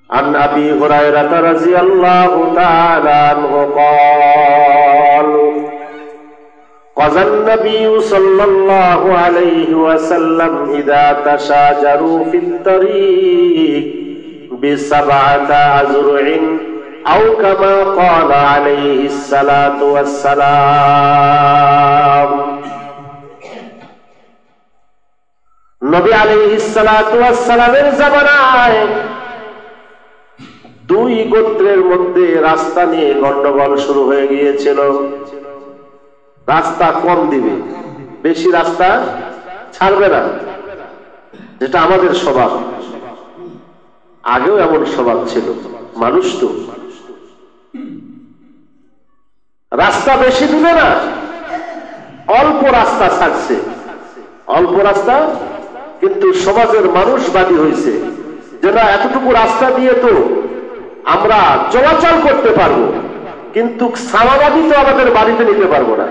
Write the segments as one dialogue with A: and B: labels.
A: عن أبي هريرة رضي الله تعالى عنه قال قضى النبي صلى الله عليه وسلم إذا تشاجروا في الطريق ب7 أذرع أو كما قال عليه الصلاة والسلام নবী আলাইহিস সালাতু ওয়াস সালামের জামানায় দুই গোত্রের মধ্যে রাস্তা নিয়ে গন্ডগোল শুরু হয়ে গিয়েছিল। রাস্তা কম দিবে, বেশি রাস্তা ছাড়বে না, যেটা আমাদের স্বভাব। আগেও এমন স্বভাব ছিল, মানুষ তো রাস্তা বেশি দিবে না, অল্প রাস্তা ছাড়ছে, অল্প রাস্তা। কিন্তু সমাজের মানুষ বাদী হয়েছে যে না, এতটুকু রাস্তা দিয়ে তো আমরা চলাচল করতে পারবো, কিন্তু সামানাদি তো আমাদের বাড়িতে নিতে পারবো না,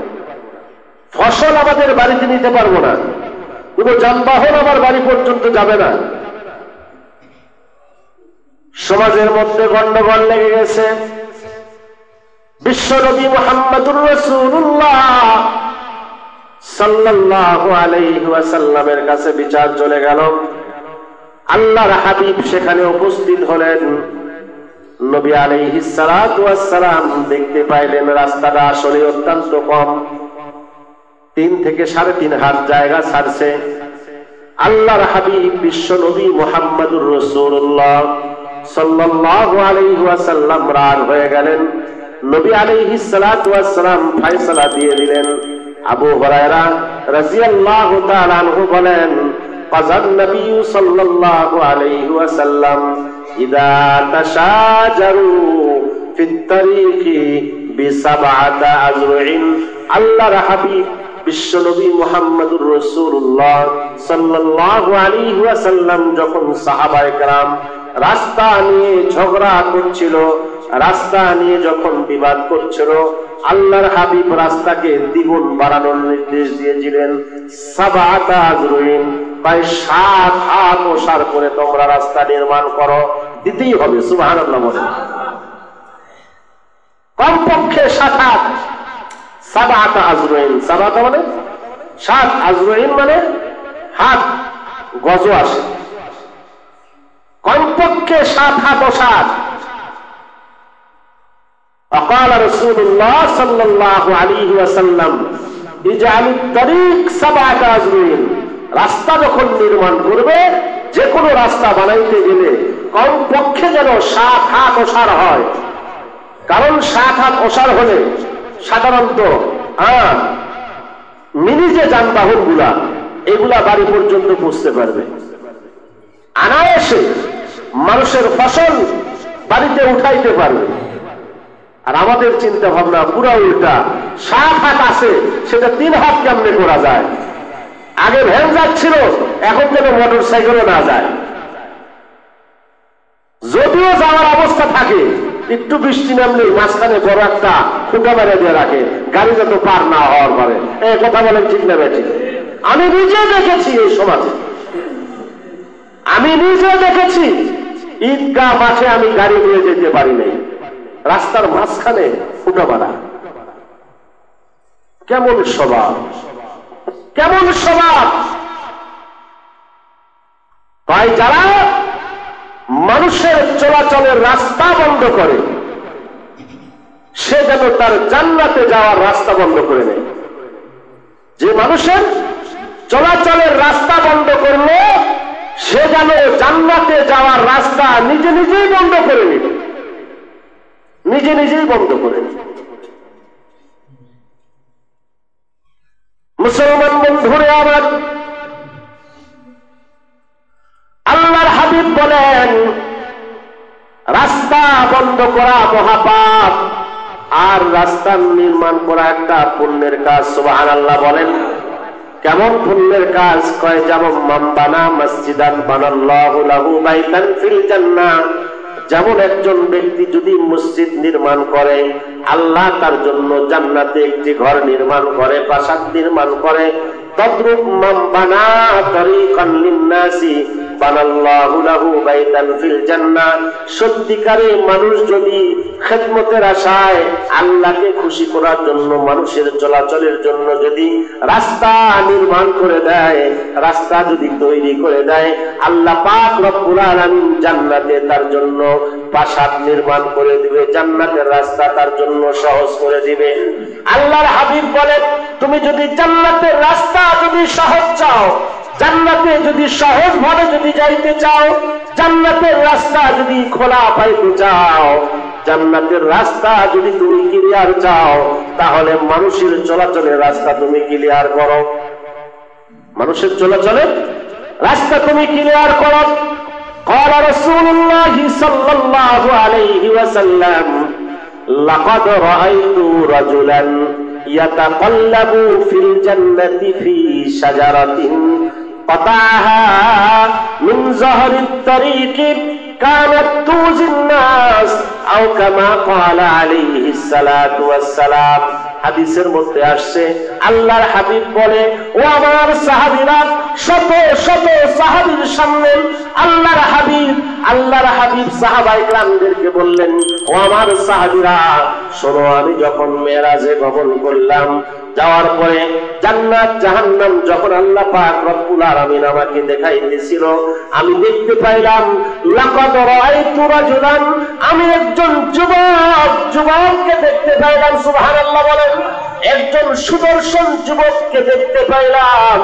A: ফসল আমাদের বাড়িতে নিতে পারবো না, কোনো যানবাহন আমার বাড়ি পর্যন্ত যাবে না। সমাজের মধ্যে গন্ডগোল লেগে গেছে। বিশ্বনবী মুহাম্মদুর রাসূলুল্লাহ সাল্লাল্লাহু আলাইহি ওয়াসাল্লামের কাছে বিচার চলে গেল। আল্লাহর হাবিব সেখানে উপস্থিত হলেন। নবী আলাইহিস সালাতু ওয়াস সালাম দেখতে পাইলেন রাস্তাটা আসলে অত্যন্ত কম, 3 থেকে 3.5 হাত জায়গা ছাড়ছে। আল্লাহর হাবিব বিশ্ব নবী মুহাম্মদুর রাসূলুল্লাহ সাল্লাল্লাহু আলাইহি ওয়াসাল্লাম রাগ হয়ে গেলেন। নবী আলাইহিস সালাতু ওয়াস সালাম ফয়সালা দিয়ে দিলেন। আবু হুরায়রা রাদিয়াল্লাহু তাআলা আনহু বলেন, কাযান নবী সাল্লাল্লাহু আলাইহি ওয়াসাল্লাম ইযা তাশাজারু ফিত তারিকি ব7 আযরুইন। আল্লাহর হাবিব বিশ্ব নবী মুহাম্মদুর রাসূলুল্লাহ সাল্লাল্লাহু আলাইহি ওয়াসাল্লাম যখন সাহাবায়ে কেরাম রাস্তা নিয়ে ঝগড়া করছিল, রাস্তা নিয়ে যখন বিবাদ করছিল, আল্লাহর হাবিব রাস্তাকে দ্বিগুণ বাড়ানোর নির্দেশ দিয়েছিলেন। 7 আযরুইন, প্রায় 7 হাত ওসার করে তোমরা রাস্তা নির্মাণ করো, দিতেই হবে। সুবহানাল্লাহ বলেন। কমপক্ষে 7 হাত, 7 আযরুইন। 7 মানে 7, আযরুইন মানে হাত, গজ আসে, কমপক্ষে 7 হাত ওসার। وقال رسول الله صلى الله عليه وسلم اجعلوا الطريق 7 আযরুইন। রাস্তা যখন নির্মাণ করবে, যে কোনো রাস্তা বানাইতে গেলে কমপক্ষে যেন 7 হাত ওসার হয়। কারণ 7 হাত ওসার হলে সাধারণত মিনি যে যানবাহন গুলা, এগুলা বাড়ি পর্যন্ত পৌঁছতে পারবে, অনায়াসে মানুষের ফসল বাড়িতে উঠাইতে পারবে। আর আমাদের চিন্তা ভাবনা পুরো উল্টা। 7 হাত আছে, সেটা 3 হাত কেমনে করা যায়? আগে ভ্যান যাচ্ছিল, এখন যেন মোটর সাইকেলও না যায়। যদিও যাওয়ার অবস্থা থাকে, একটু বৃষ্টি নামলে মাঝখানে বড় একটা খুঁটা মেরে দিয়ে রাখে, গাড়ি যত পার না হওয়ার পরে। এই কথা বলেন ঠিক না বেঠিক? আমি নিজে দেখেছি এই সমাজে, আমি নিজে দেখেছি ঈদগাহ মাঠে আমি গাড়ি নিয়ে যেতে পারি নাই, রাস্তার মাঝখানে ফুটো মারা। কেমন স্বভাব, কেমন স্বভাব! তাই যারা মানুষের চলাচলের রাস্তা বন্ধ করে, সে যেন তার জান্নাতে যাওয়ার রাস্তা বন্ধ করে নেয়। যে মানুষের চলাচলের রাস্তা বন্ধ করলো, সে যেন জান্নাতে যাওয়ার রাস্তা নিজে নিজেই বন্ধ করে নিল, নিজে নিজেই বন্ধ করে নিল। মুসলমান বন্ধুরে আমার, আল্লাহর হাবিব বলেন রাস্তা বন্ধ করা মহাপাপ, আর রাস্তা নির্মাণ করা একটা পুণ্যের কাজ। সুবহানাল্লাহ বলেন। কেমন পুণ্যের কাজ? কয় যেমন মান বানা মসজিদান বানাল্লাহু লাহু বাইতান ফিল জান্নাহ। যেমন একজন ব্যক্তি যদি মসজিদ নির্মাণ করে, আল্লাহ তার জন্য জান্নাতে একটি ঘর নির্মাণ করে, প্রাসাদ নির্মাণ করে। তদ্রুপ মান বানা তরিকান লিন্নাসি বানাল্লাহু লাহু বাইতান ফিল জান্নাহ। সত্যিকারে মানুষ যদি খেদমতের আশায় আল্লাহকে খুশি করার জন্য, মানুষের চলাচলের জন্য যদি রাস্তা নির্মাণ করে দেয়, রাস্তা যদি তৈরি করে দেয়, আল্লাহ পাক রব্বুল আলামিন জান্নাতে তার জন্য প্রাসাদ নির্মাণ করে দিবে, জান্নাতের রাস্তা তার জন্য সহজ করে দিবে। আল্লাহর হাবিব বলেন, তুমি যদি জান্নাতের রাস্তা যদি সহজ চাও, জান্নাতে যদি সহজ ভাবে যদি যাইতে চাও, জান্নাতের রাস্তা যদি খোলা পাইতে চাও, জান্নাতের রাস্তা যদি তুমি ক্লিয়ার চাও, তাহলে মানুষের চলাচলের রাস্তা তুমি ক্লিয়ার করো। মানুষের চলাচলের রাস্তা তুমি ক্লিয়ার করো। قال رسول الله صلى الله عليه وسلم لقد رأيت رجلا يتقلب في الجنة في شجرة قطعها من ظهر الطريق كانت توزي الناس أو كما قال عليه الصلاة والسلام। হাদিসের মধ্যে আসছে, আল্লাহর হাবিব বলে, ও আমার সাহাবীরা, শত শত সাহাবীর সামনে আল্লাহর হাবিব সাহাবায়ে কেরামদেরকে বললেন, ও আমার সাহাবীরা শোনো, আমি যখন মেরাজে গমন করলাম, যাওয়ার পরে জান্নাত জাহান্নাম যখন আল্লাহ পাক রব্বুল আলামিন আমাকে দেখাইতেছিল, আমি দেখতে পাইলাম লাকাদ রাআইতু রাজুলান, আমি একজন যুবককে দেখতে পাইলাম। সুবহানাল্লাহ বলেন, একজন সুদর্শন যুবককে দেখতে পাইলাম।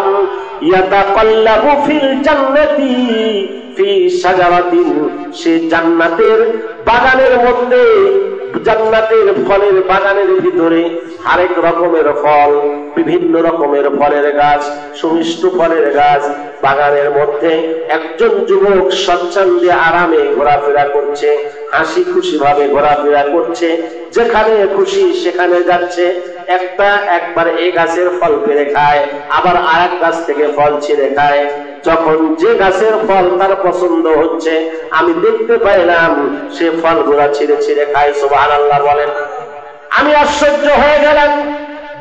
A: ইয়াতাকাল্লাবু ফিল জান্নাতি ফি শাজারাতিন, সে জান্নাতের বাগানের মধ্যে, জান্নাতের ফলের বাগানের ভিতরে আরেক রকমের ফল, বিভিন্ন রকমের ফলের গাছ, সুমিষ্ট ফলের গাছ, বাগানের মধ্যে একজন যুবক স্বচ্ছন্দে আরামে ঘোরাফেরা করছে, হাসি খুশি ভাবে ঘোরাফেরা করছে, যেখানে খুশি সেখানে যাচ্ছে। একবার এই গাছের ফল পেড়ে খায়, আবার আরেক গাছ থেকে ফল ছিঁড়ে খায়। যখন যে গাছের ফল তার পছন্দ হচ্ছে, আমি দেখতে পাইলাম সে ফলগুলা ছিঁড়ে ছিঁড়ে খায়। সুবহানাল্লাহ বলেন। আমি আশ্চর্য হয়ে গেলাম,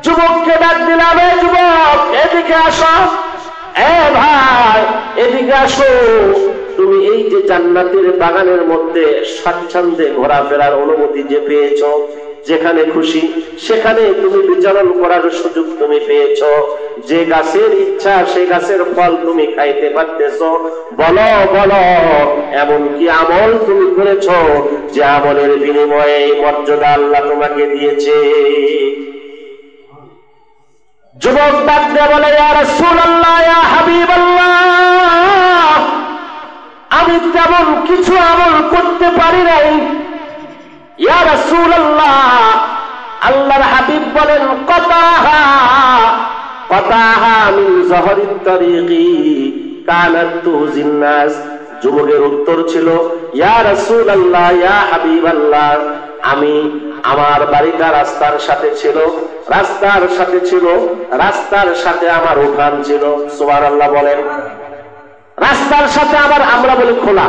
A: যুবককে ডাক দিলাম, এ যুবক এদিকে আসো, এ ভাই এদিকে আসো, তুমি এই যে জান্নাতের বাগানের মধ্যে স্বাচ্ছন্দ্যে ঘোরাফেরার অনুমতি যে পেয়েছো, যেখানে খুশি সেখানে তুমি বিচরণ করার সুযোগ তুমি পেয়েছো, যে গাছের ইচ্ছা সেই গাছের ফল তুমি খাইতে পারতেছো, বলো বলো এমন কি আমল তুমি করেছো যে আমলের বিনিময়ে এই মর্যাদা আল্লাহ তোমাকে দিয়েছে? যুবক ডাক দিয়ে বলে, ইয়া রাসূলুল্লাহ, ইয়া হাবিবাল্লাহ, আমি তেমন কিছু আমল করতে পারি নাই। ইয়া রাসূলুল্লাহ, আল্লাহর হাবিব বলেন, কতাহা মিন যহরিত তরিকি কানাত তুজিন নাস। যুবকের উত্তর ছিল, ইয়া রাসূলুল্লাহ, ইয়া হাবিবাল্লাহ, আমি আমার বাড়িটা রাস্তার সাথে ছিল, রাস্তার সাথে আমার উঠান ছিল। সুবহানাল্লাহ বলেন। রাস্তার সাথে আমরা বলি খোলা,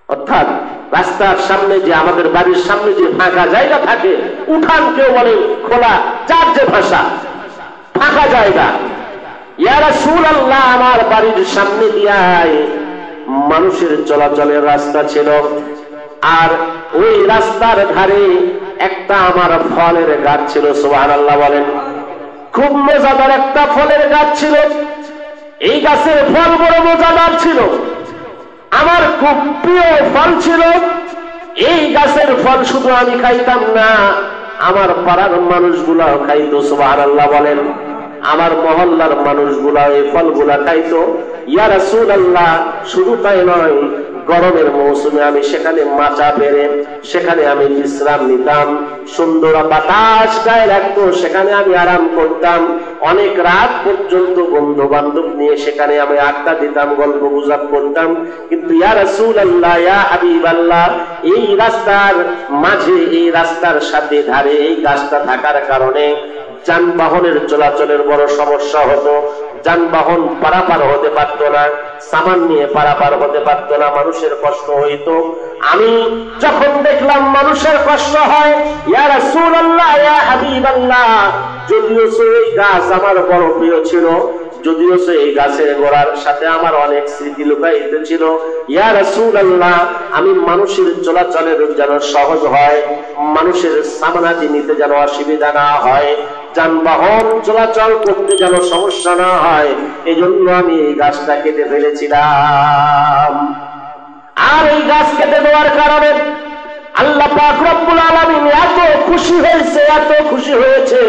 A: অর্থাৎ রাস্তার সামনে যে আমাদের বাড়ির সামনে যে ফাঁকা জায়গা থাকে, উঠান কেউ বলে খোলা, যার যে ভাষা, ফাঁকা জায়গা। ইয়া রাসূলুল্লাহ, আমার বাড়ির সামনে দিয়াই মানুষের চলাচলের রাস্তা ছিল, আর ওই রাস্তার ধারে একটা আমার ফলের গাছ ছিল। সুবহানাল্লাহ বলেন। খুব মজাদার একটা ফলের গাছ ছিল। এই গাছের ফল বড় মজাদার ছিল, আমার খুব প্রিয় ফল ছিল। এই গাছের ফল শুধু আমি খাইতাম না, আমার পাড়ার মানুষগুলাও খাইতো। সুবহানাল্লাহ বলেন। আমার মহল্লার মানুষগুলা এই ফলগুলা খাইতো। ইয়া রাসূলুল্লাহ, শুধু তাই নয়, গরমের মৌসুমে আমি সেখানে মাচা পেরে সেখানে আমি বিশ্রাম নিতাম, সুন্দর বাতাস গায়ে লাগতো, সেখানে আমি আরাম করতাম। অনেক রাত পর্যন্ত বন্ধু বান্ধব নিয়ে সেখানে আমি আড্ডা দিতাম, গল্প গুজব করতাম। কিন্তু ইয়া রাসূলুল্লাহ, ইয়া হাবিবাল্লাহ, এই রাস্তার মাঝে, এই রাস্তার সাথে ধারে এই গাছটা থাকার কারণে যানবাহনের চলাচলের বড় সমস্যা হতো। যানবাহন পারাপার হতে পারত না, সামান নিয়ে পারাপার হতে পারত না, মানুষের কষ্ট হইতো। আমি যখন দেখলাম মানুষের কষ্ট হয়, ইয়া রাসূলুল্লাহ, ইয়া হাবিবাল্লাহ, যদিও এই গাছ আমার বড় প্রিয় ছিল, যদিও এই গাছের গোড়ার সাথে আমার অনেক স্মৃতি লুকায়িত ছিল, ইয়া রাসূলুল্লাহ, আমি মানুষের চলাচলের যেন সহজ হয়, মানুষের সামনাতি নিতে যেন অসুবিধা না হয়, যানবাহন চলাচল করতে যেন সমস্যা না হয়, এই জন্য আমি এই গাছটা কেটে ফেলেছিলাম। আর এই গাছ কেটে দেওয়ার কারণে আল্লাহ পাক রব্বুল আলামিন এত খুশি হয়েছে, এত খুশি হয়েছে,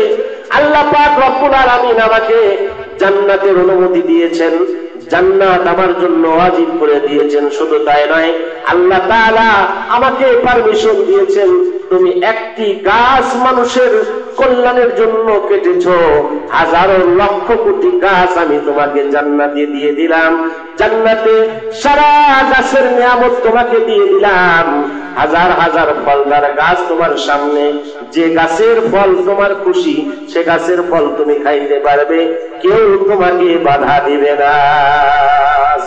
A: আল্লাহ পাক রব্বুল আলামিন আমাকে জান্নাতের অনুমতি দিয়েছেন, জান্নাত আমার জন্য ওয়াজিব করে দিয়েছেন। শুধু তাই নয়, আল্লাহ তাআলা আমাকে পারমিশন দিয়েছেন, তুমি একটি গাছ মানুষের কল্যাণের জন্য কেটেছো, হাজারো লক্ষ কোটি গাছ আমি তোমাকে জান্নাতে দিয়ে দিলাম, জান্নাতে সারা গাছের নিয়ামত তোমাকে দিয়ে দিলাম, হাজার হাজার ফলদার গাছ তোমার সামনে, যে গাছের ফল তোমার খুশি সে গাছের ফল তুমি খাইতে পারবে, কেউ তোমাকে বাধা দিবে না।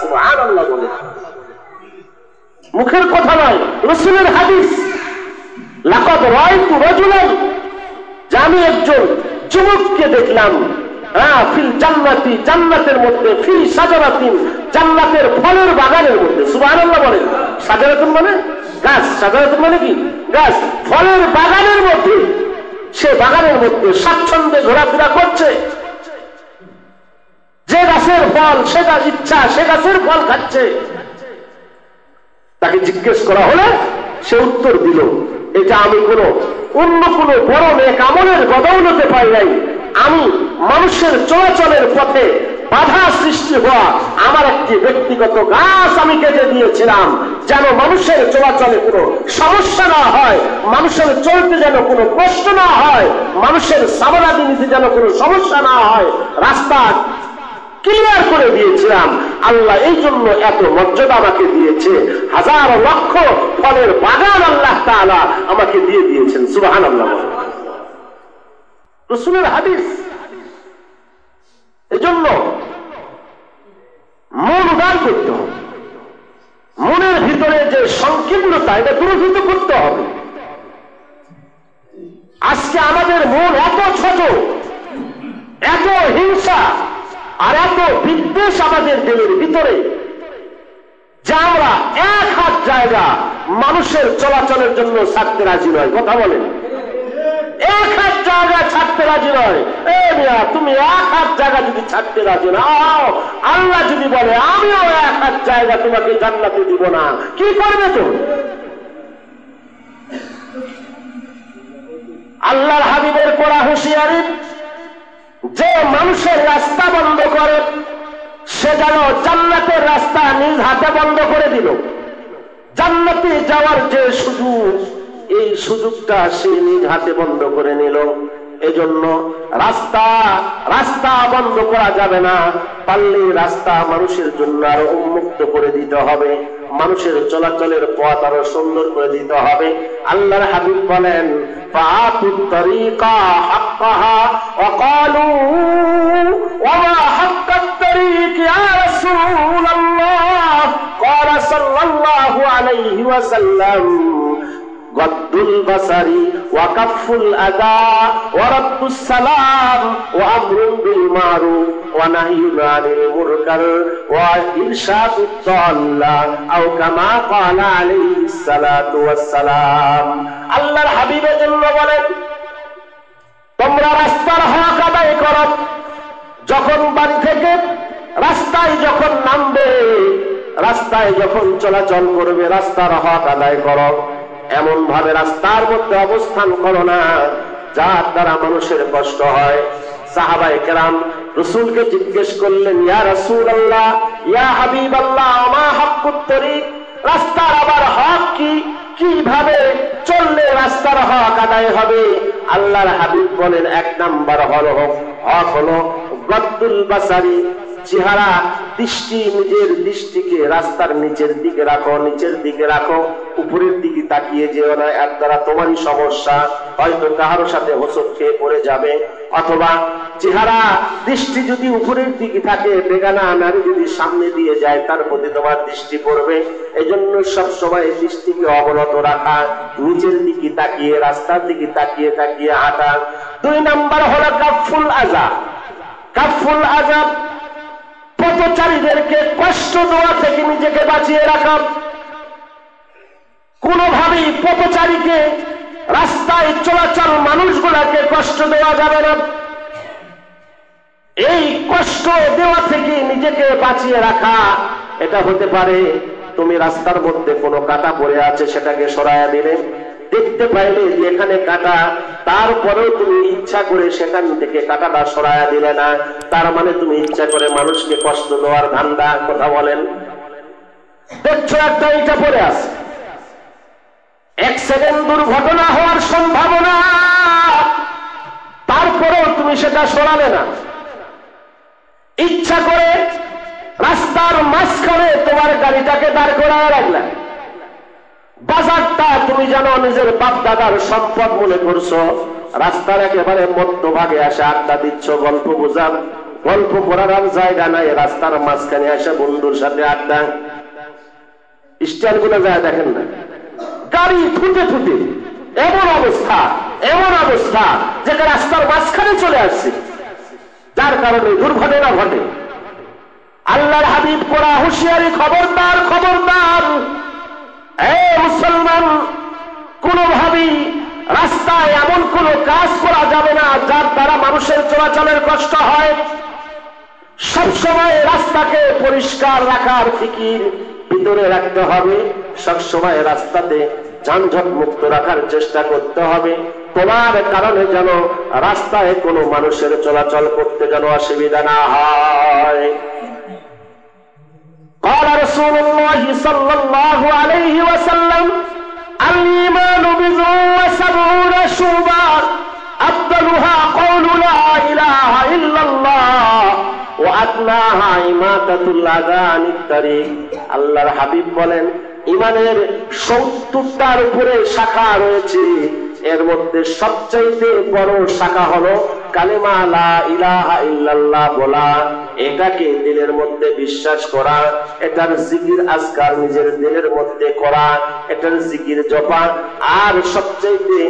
A: সুবহানাল্লাহ বলে, মুখের কথা নয়, রাসূলের হাদিস। লাকাদ রাআইতু রাজুলান, আমি একজন যুবককে দেখলাম, ফিল জান্নাতি, জান্নাতের মধ্যে, ফি শাজারাতিন, জান্নাতের ফলের বাগানের মধ্যে। সুবহানাল্লাহ বলেন। শাজারাতুন মানে গাছ, শাজারাতুন মানে কি গাছ, ফলের বাগানের মধ্যে, সে বাগানের মধ্যে স্বাচ্ছন্দ্যে ঘোরাফেরা করছে, যে গাছের ফল সে গাছ ইচ্ছা সে গাছের ফল খাচ্ছে। তাকে জিজ্ঞেস করা হলে সে উত্তর দিল, এটা আমি অন্য কোনো বড় নেক আমলের বদৌলতে পাই নাই, আমি মানুষের চলাচলের পথে বাধা সৃষ্টি হওয়া আমার একটি ব্যক্তিগত গাছ আমি কেটে দিয়েছিলাম, যেন মানুষের চলাচলে কোনো সমস্যা না হয়, মানুষের চলতে যেন কোনো কষ্ট না হয়, মানুষের সামনাদি নিতে যেন কোনো সমস্যা না হয়, রাস্তা ক্লিয়ার করে দিয়েছিলাম। আল্লাহ এই জন্য এত মর্যাদা আমাকে দিয়েছে, হাজার লক্ষ ফলের বাগান আল্লাহ তাআলা আমাকে দিয়ে দিয়েছেন। সুবহানাল্লাহ। রাসূলের হাদিস। এই জন্য মন উদার করতে হবে, মনের ভিতরে যে সংকীর্ণতা এটা দূরীভূত করতে হবে। আজকে আমাদের মন এত ছোট, এত হিংসা আর এত বিদ্বেষ আমাদের দিলের ভিতরে, যে আমরা এক হাত জায়গা মানুষের চলাচলের জন্য ছাড়তে রাজি নয়। কথা বলেন, এক হাত জায়গা ছাড়তে রাজি নয়। তুমি এক হাত জায়গা যদি ছাড়তে রাজি না, আল্লাহ যদি বলে আমিও এক হাত জায়গা তোমাকে জান্নাতে দিব না, কি করবে তো? আল্লাহর হাবিবের করা হুঁশিয়ারি, যে মানুষের রাস্তা বন্ধ করে সে যেন জান্নাতের রাস্তা নিজ হাতে বন্ধ করে দিল। জান্নাতে যাওয়ার যে সুযোগ, এই সুযোগটা সে নিজ হাতে বন্ধ করে নিল। এজন্য রাস্তা বন্ধ করা যাবে না, পারলে রাস্তা মানুষের জন্য আরো উন্মুক্ত করে দিতে হবে, মানুষের চলাচলের পথ আরো সুন্দর করে দিতে হবে। আল্লাহর হাবিব বলেন, ফাআতুত তরিকা হাক্কাহা ওয়া ক্বালু ওয়া মা হাক্কাত তরিক ইয়া রাসূলুল্লাহ, ক্বালা সাল্লাল্লাহু আলাইহি ওয়াসাল্লাম, গদ্দুল বাসারি ওয়া কাফুল আদা ওয়া রাদ্দুস সালাম ওয়া আমরুন বিল মারুফ ওয়া নাহয়ুন আনিল মুনকার ওয়া ইরশাদুদ দাল্লা আও কামা ক্বালা আলাইহিস সালাতু ওয়াস সালাম। আল্লাহর হাবিবের জন্য বলেন, তোমরা রাস্তার হক আদায় করো। যখন বাড়ি থেকে রাস্তায় যখন নামবে, রাস্তায় যখন চলাচল করবে, রাস্তার হক আদায় করো। এমন ভাবে রাস্তার মধ্যে অবস্থান করো না যার দ্বারা মানুষের কষ্ট হয়। সাহাবায়ে কেরাম রাসূলকে জিজ্ঞেস করলেন, ইয়া রাসূলুল্লাহ, ইয়া হাবিবাল্লাহ, মা হাক্কুত তরিক, রাস্তার আবার হক কি, কিভাবে চললে রাস্তার হক আদায় হবে? আল্লাহর হাবিব বলেন, এক নাম্বার হক হলো গদ্দুল বাসারি, চেহারা দৃষ্টি, নিজের দৃষ্টিকে রাস্তার নিচের দিকে রাখো, নিচের দিকে রাখো, উপরের দিকে তাকিয়ে যেও না। এর দ্বারা তোমারই সমস্যা, হয়তো কারো সাথে হোঁচট খেয়ে পড়ে যাবে। অথবা চেহারা দৃষ্টি যদি উপরের দিকে থাকে, বেগানা নারী যদি সামনে দিয়ে যায়, তার প্রতি তোমার দৃষ্টি পড়বে। এই জন্য সবসময় দৃষ্টিকে অবনত রাখা, নিচের দিকে তাকিয়ে, রাস্তার দিকে তাকিয়ে তাকিয়ে হাঁটা। 2 নাম্বার হলো কাফুল আযাব। কাফুল আযাব, পথচারীদেরকে কষ্ট দেওয়া থেকে নিজেকে বাঁচিয়ে রাখা। কোনোভাবেই পথচারীকে, রাস্তায় চলাচল মানুষগুলাকে কষ্ট দেওয়া যাবে না। এই কষ্ট দেওয়া থেকে নিজেকে বাঁচিয়ে রাখা, এটা হতে পারে তুমি রাস্তার মধ্যে কোনো কাঁটা পড়ে আছে, সেটাকে সরাইয়া দিলে, দেখতে পাইলে যে এখানে কাঁটা, তারপরেও তুমি ইচ্ছা করে সেখান থেকে কাঁটাটা সরাইয়া দিলে না, তার মানে তুমি ইচ্ছা করে মানুষকে কষ্ট দেওয়ার ধান্দা। কথা বলেন, দেখছো একটা ইটা পড়ে আছে, 1 সেকেন্ড দুর্ঘটনা হওয়ার সম্ভাবনা, তারপরেও তুমি সেটা সরালে না। ইচ্ছা করে রাস্তার মাঝখানে তোমার গাড়িটাকে দাঁড় করায় রাখলে। বাজারটা তুমি জানো নিজের বাপ দাদার সম্পদ মনে করছো, রাস্তার একেবারে মধ্যভাগে আসে আড্ডা দিচ্ছ, গল্প বোঝান, গল্প করার জায়গা নাই, রাস্তার মাঝখানে আসে বন্ধুর সাথে আড্ডা। স্ট্যান্ড গুলো যায় দেখেন না, গাড়ি ফুটে ফুটে এমন অবস্থা, এমন অবস্থা যেটা রাস্তার মাঝখানে চলে আসছে, যার কারণে দুর্ঘটনা ঘটে। আল্লাহর হাবিব করা হুঁশিয়ারি, খবরদার, খবরদার, মুসলমান, কোনোভাবেই রাস্তায় এমন কোনো কাজ করা যাবে না যার দ্বারা মানুষের চলাচলের কষ্ট হয়। সবসময় রাস্তাকে পরিষ্কার রাখার ফিকির ভিতরে রাখতে হবে, সবসময় রাস্তাতে যানজট মুক্ত রাখার চেষ্টা করতে হবে। তোমার কারণে যেন রাস্তায় কোনো মানুষের চলাচল করতে যেন অসুবিধা না হয়। قال رسول الله صلى الله عليه وسلم الإيمان بضع وسبعون شعبة أفضلها قول لا إله إلا الله وأدناها إماطة الأذى عن الطريق। আল্লাহর হাবিব বলেন, ইমানের 70টার উপরে শাখা রয়েছে, এর মধ্যে সবচাইতে বড় শাখা হলো কালেমা লা ইলাহা ইল্লাল্লাহ বলা, এটাকে দিলের মধ্যে বিশ্বাস করা, এটার জিকির আজকার নিজের দিলের মধ্যে করা, এটার জিকির জপা। আর সবচাইতে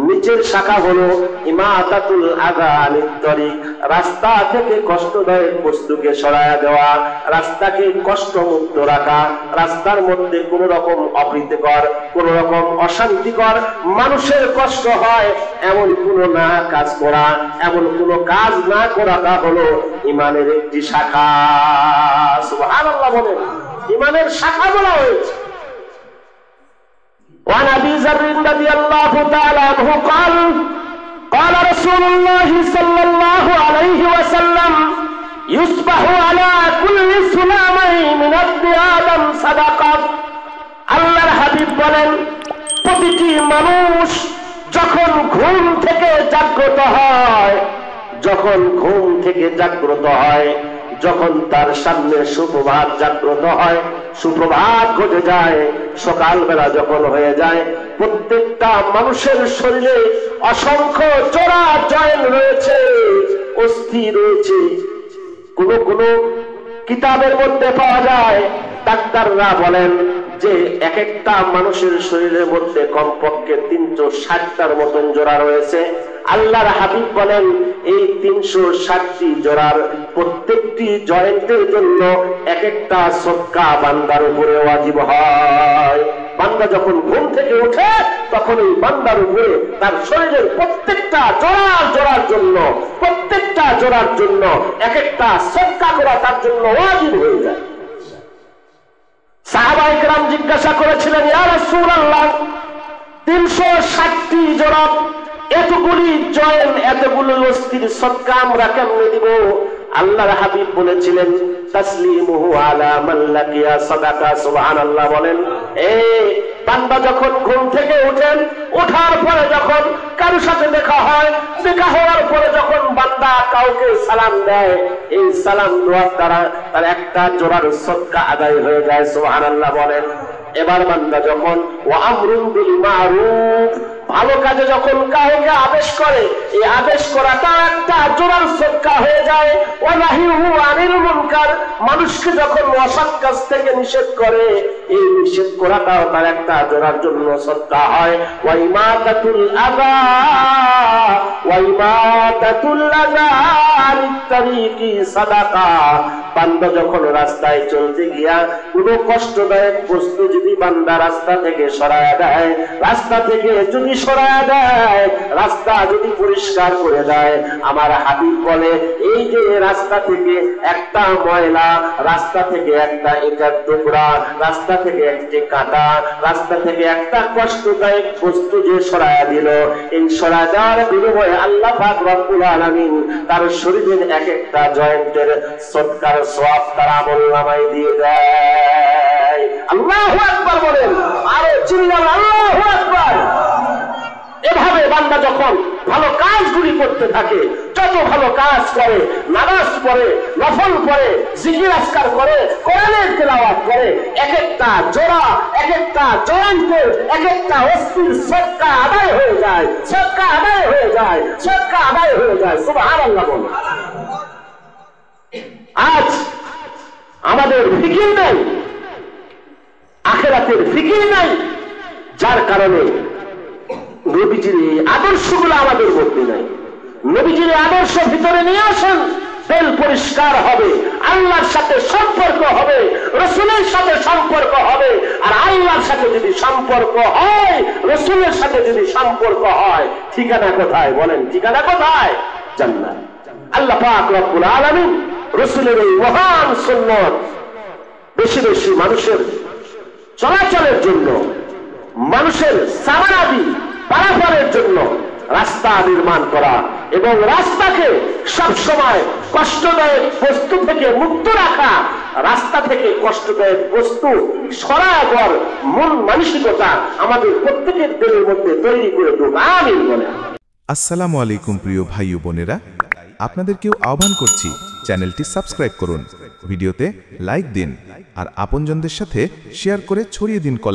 A: নিচের শাখা হলো ইমাতাতুল আযা আনিত তরিক, রাস্তা থেকে কষ্টদায়ক বস্তুকে সরায়া দেওয়া, রাস্তাকে কষ্টমুক্ত রাখা, রাস্তার মধ্যে কোন রকম অপ্রীতিকর, কোন রকম অশান্তিকর, মানুষের কষ্ট হয় এমন কোন না কাজ করা, এমন কোন কাজ না করাটা হলো ইমানের একটি শাখা। সুবহানাল্লাহ বলেন, ইমানের শাখা বলা হয়েছে। وعن أبي ذر رضي الله تعالى عنه قال قال رسول الله صلى الله عليه وسلم يصبح على كل سلامين من ابن آدم صدقة। আল্লাহর হাবিব বলেন, প্রতিটি মানুষ যখন ঘুম থেকে জাগ্রত হয়, যখন ঘুম থেকে জাগ্রত হয়, যখন তার সামনে সুপ্রভাত জাগ্রত হয়, সুপ্রভাত ঘটে যায়, সকালবেলা যখন হয়ে যায়, প্রত্যেকটা মানুষের শরীরে অসংখ্য জোড়া জয়েন রয়েছে, অস্থি রয়েছে। কোন কোন কিতাবের মধ্যে পাওয়া যায়, ডাক্তাররা বলেন যে এক একটা মানুষের শরীরের মধ্যে কমপক্ষে 360টার মতন জোড়া রয়েছে। আল্লাহর হাবিব বলেন, এই 360টি জোড়ার প্রত্যেকটি জয়েন্টের জন্য এক একটা সদকা বান্দার উপরে ওয়াজিব হয়। বান্দা যখন ঘুম থেকে ওঠে, তখন এই বান্দার উপরে তার শরীরের প্রত্যেকটা জোড়ার জন্য, প্রত্যেকটা জোড়ার জন্য এক একটা সদকা করা তার জন্য ওয়াজিব হয়ে যায়। সাহাবায়ে কেরাম জিজ্ঞাসা করেছিলেন, ইয়া রাসূলুল্লাহ, 360টি জোড়া, এতগুলি জয়েন, এতগুলো অস্থির সদকা আমরা কেমনে দিব? আল্লাহর হাবিব বলেছিলেন, তাসলিমুহু আলা মান লাকিয়া সাদাকা। সুবহানাল্লাহ বলেন, বান্দা যখন ঘুম থেকে উঠেন, ওঠার পরে যখন কারোর সাথে দেখা হয়, দেখা হওয়ার পরে যখন বান্দা কাউকে সালাম দেয়, এই সালাম দেওয়ার দ্বারা তার একটা জোড়ার সদকা আদায় হয়ে যায়। সুবহানাল্লাহ বলেন। এবার বান্দা যখন ওয়া আমরুন বিল মারুফ, ভালো কাজে যখন কাউকে আদেশ করে, এই আদেশ করাটা একটা জোড়ার সদকা হয়ে যায়। ওয়া নাহিহু আনিল মুনকার, মানুষকে যখন অসৎ কাজ থেকে নিষেধ করে, এই নিষেধ করাটাও তার একটা জোড়ার জন্য সদকা হয়। ওয়া ইমাতাতুল আযা, ওয়া ইমাতাতুল আযা আনিত তারিকি সাদাকা, বান্দা যখন রাস্তায় চলতে গিয়া কোনো কষ্টদায়ক বস্তু যদি বান্দা রাস্তা থেকে সরায়া দেয়, রাস্তা থেকে যদি সরায়া দেয়, রাস্তা যদি পরিষ্কার করে দেয়, আমার হাবিব বলে এই যে রাস্তা থেকে একটা ময়লা, রাস্তা থেকে একটা ইটার টুকরা, রাস্তা থেকে একটি কাঁটা, রাস্তা থেকে একটা কষ্টদায়ক বস্তু যে সরায়া দিল, এই সরায়া দেওয়ার বিনিময়ে আল্লাহ পাক রব্বুল আলামিন তার শরীরের এক একটা জয়েন্টের সদকার সওয়াব তার আমলনামায় দিয়ে দেয়। আল্লাহু আকবার বলেন, আরে চিল্লান আল্লাহু আকবার। এভাবে বান্দা যখন ভালো কাজগুলি করতে থাকে, যত ভালো কাজ করে, নামাজ পড়ে, নফল পড়ে, জিকির আজকার করে, কোরআনের তেলাওয়াত করে, এক একটা জোড়া, এক একটা জয়েন্টের, এক একটা অস্থির সদকা আদায় হয়ে যায়, সদকা আদায় হয়ে যায়, সদকা আদায় হয়ে যায়। সুবহানাল্লাহ বলেন। আজ আমাদের ফিকির নাই, আখিরাতের ফিকির নাই, যার কারণে নবীজির আদর্শগুলো আমাদের মধ্যে নাই। নবীজির আদর্শ ভিতরে নিয়ে আসেন, তেল পরিষ্কার হবে, আল্লাহর সাথে সম্পর্ক হবে, রাসূলের সাথে সম্পর্ক হবে। আর আল্লাহর সাথে যদি সম্পর্ক হয়, রাসূলের সাথে যদি সম্পর্ক হয়, ঠিকানা কোথায় বলেন? ঠিকানা কোথায়? জান্নাত। আল্লাহ পাক রব্বুল আলামিন রাসূলের এই মহান সুন্নাত বেশি বেশি মানুষের চলাচলের জন্য, মানুষের সামানাদি পারাপারের জন্য রাস্তা নির্মাণ করা এবং রাস্তাকে সবসময় কষ্টদায়ক বস্তু থেকে মুক্ত রাখা, রাস্তা থেকে কষ্টদায়ক বস্তু সরায় দেওয়ার মন মানসিকতা আমাদের প্রত্যেকের দিলের মধ্যে তৈরি করে দেব। আমিন বলেন।
B: আসসালামু আলাইকুম প্রিয় ভাই ও বোনেরা, আপনাদেরকেও আহ্বান করছি চ্যানেলটি সাবস্ক্রাইব করুন, ভিডিওতে লাইক দিন আর আপনজনদের সাথে শেয়ার করে ছড়িয়ে দিন কল্যাণ।